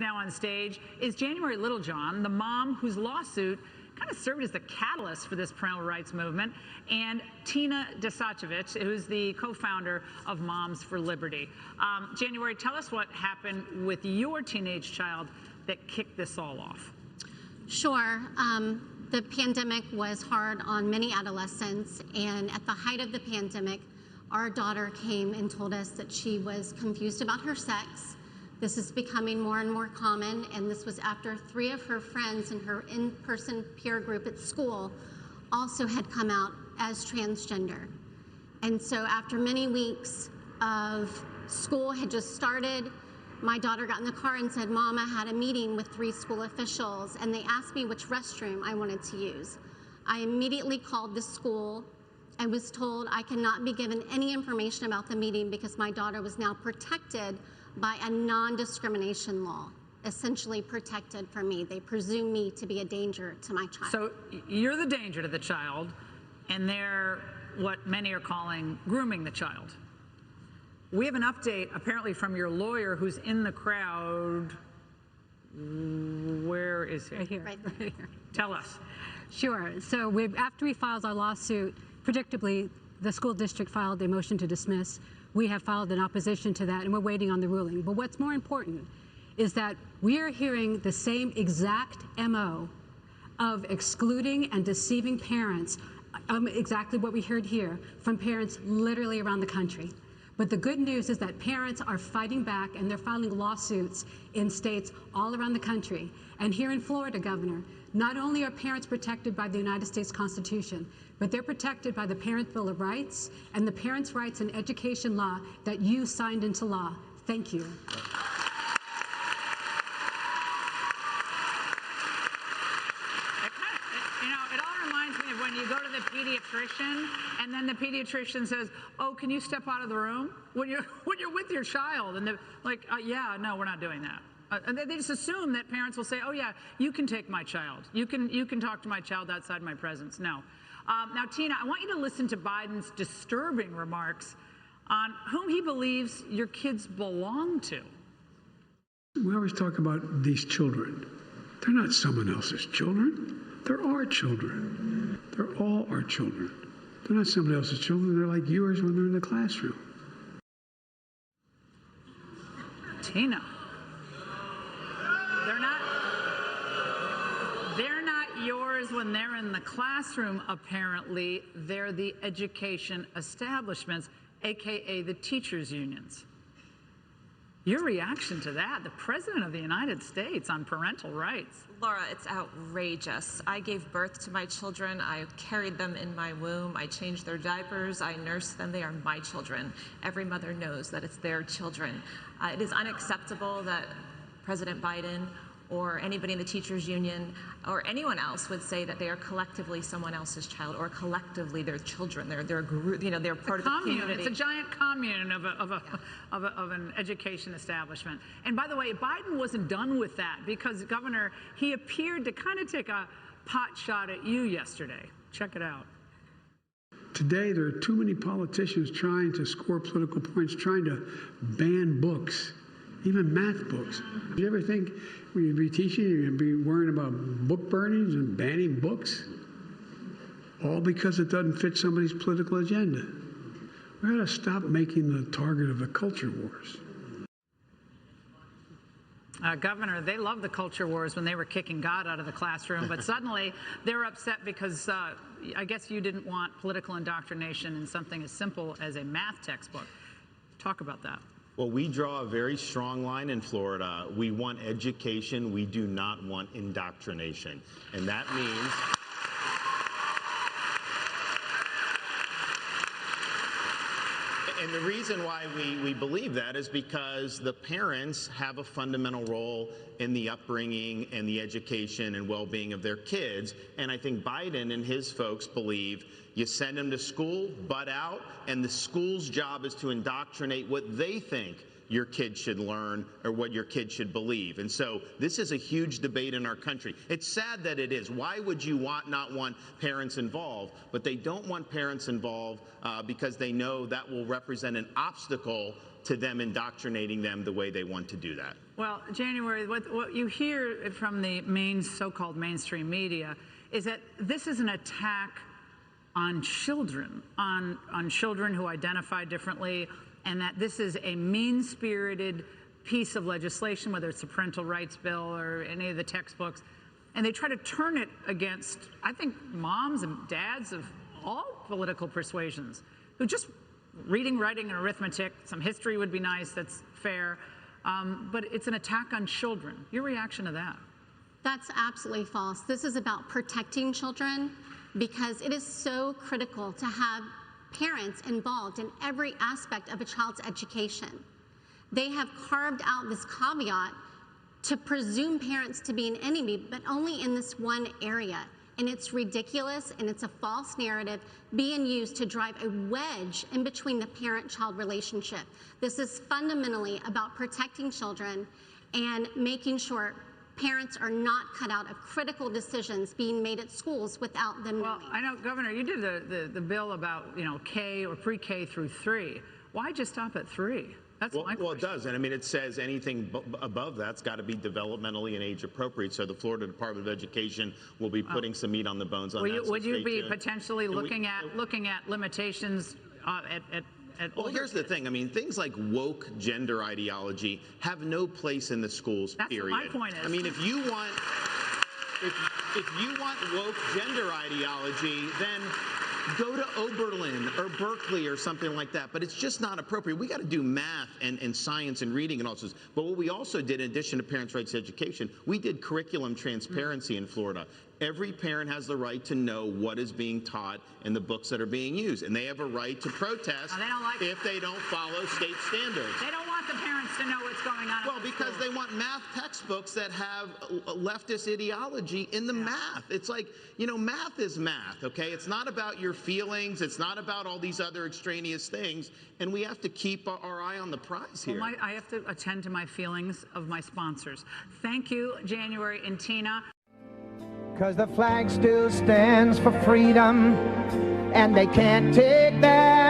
Now on stage is January Littlejohn, the mom whose lawsuit kind of served as the catalyst for this parental rights movement, and Tina Desachevich, who's the co-founder of Moms for Liberty. January, tell us what happened with your teenage child that kicked this all off. Sure. The pandemic was hard on many adolescents, and at the height of the pandemic, our daughter came and told us that she was confused about her sex. This is becoming more and more common, and this was after 3 of her friends in her in-person peer group at school also had come out as transgender. And so after many weeks of school had just started, my daughter got in the car and said, "Mom, I had a meeting with 3 school officials, and they asked me which restroom I wanted to use." I immediately called the school and was told I cannot be given any information about the meeting because my daughter was now protected by a non-discrimination law, essentially protected from me. They presume me to be a danger to my child. So you're the danger to the child, and they're what many are calling grooming the child. We have an update, apparently, from your lawyer who's in the crowd. Where is he? Right here. Right here. Tell us. Sure. So after we filed our lawsuit, predictably, the school district filed a motion to dismiss. We have filed an opposition to that, and we're waiting on the ruling. But what's more important is that we are hearing the same exact MO of excluding and deceiving parents, exactly what we heard here, from parents literally around the country. But the good news is that parents are fighting back, and they're filing lawsuits in states all around the country. And here in Florida, Governor, not only are parents protected by the United States Constitution, but they're protected by the Parent Bill of Rights and the Parents' Rights and Education Law that you signed into law. Thank you. It all reminds me of when you go to the pediatrician and then the pediatrician says, "Oh, can you step out of the room?" When you're with your child, and they're like, "Yeah, no, we're not doing that." And they just assume that parents will say, "Oh yeah, you can take my child. You can talk to my child outside my presence." No. Now, Tina, I want you to listen to Biden's disturbing remarks on whom he believes your kids belong to. We always talk about these children. They're not someone else's children. They're our children. They're all our children. They're not somebody else's children. They're like yours when they're in the classroom. Tina. They're not yours when they're in the classroom, apparently. They're the education establishments, AKA the teachers' unions. Your reaction to that, the President of the United States on parental rights. Laura, it's outrageous. I gave birth to my children. I carried them in my womb. I changed their diapers. I nursed them. They are my children. Every mother knows that it's their children. It is unacceptable that President Biden or anybody in the teachers union or anyone else would say that they are collectively someone else's child or collectively their children. They're a group, you know, they're part of the community. It's a giant commune of an education establishment. And by the way, Biden wasn't done with that because, Governor, he appeared to kind of take a pot shot at you yesterday. Check it out. Today, there are too many politicians trying to score political points, trying to ban books, even math books. Do you ever think when you'd be teaching, you'd be worrying about book burnings and banning books? All because it doesn't fit somebody's political agenda. We got to stop making the target of the culture wars. Governor, they loved the culture wars when they were kicking God out of the classroom, but suddenly they're upset because I guess you didn't want political indoctrination in something as simple as a math textbook. Talk about that. Well, we draw a very strong line in Florida. We want education. We do not want indoctrination. And that means and the reason why we believe that is because the parents have a fundamental role in the upbringing and the education and well-being of their kids. And I think Biden and his folks believe you send them to school, butt out, and the school's job is to indoctrinate what they think your kid should learn or what your kid should believe. And so this is a huge debate in our country. It's sad that it is. Why would you not want parents involved? But they don't want parents involved because they know that will represent an obstacle to them indoctrinating them the way they want to do that. Well, January, what you hear from the so-called mainstream media is that this is an attack on children, on children who identify differently, and that this is a mean-spirited piece of legislation, whether it's the parental rights bill or any of the textbooks, and they try to turn it against, I think, moms and dads of all political persuasions who just reading, writing, and arithmetic, some history would be nice, that's fair, but it's an attack on children. Your reaction to that? That's absolutely false. This is about protecting children because it is so critical to have parents involved in every aspect of a child's education. They have carved out this caveat to presume parents to be an enemy, but only in this one area. And it's ridiculous, and it's a false narrative being used to drive a wedge in between the parent-child relationship. This is fundamentally about protecting children and making sure parents are not cut out of critical decisions being made at schools without them knowing. Well, I know, Governor, you did the bill about, K or pre-K through 3. Why just stop at 3? That's my question. Well, it does. And I mean, it says anything above that's got to be developmentally and age appropriate. So the Florida Department of Education will be putting some meat on the bones on that. Would you be potentially looking at limitations at well, here's the thing. I mean, things like woke gender ideology have no place in the schools, period. That's what my point is. I mean, if you want woke gender ideology, then go to Oberlin or Berkeley or something like that. But it's just not appropriate. We got to do math and science and reading and all this. But what we also did, in addition to parents' rights to education, we did curriculum transparency in Florida. Every parent has the right to know what is being taught in the books that are being used, and they have a right to protest if they don't follow state standards. They don't want the parents to know what's going on. Well, because they want math textbooks that have leftist ideology in the math. It's like, math is math, okay? It's not about your feelings. It's not about all these other extraneous things, and we have to keep our eye on the prize here. Well, I have to attend to my feelings of my sponsors. Thank you, January and Tina. Because the flag still stands for freedom, and they can't take that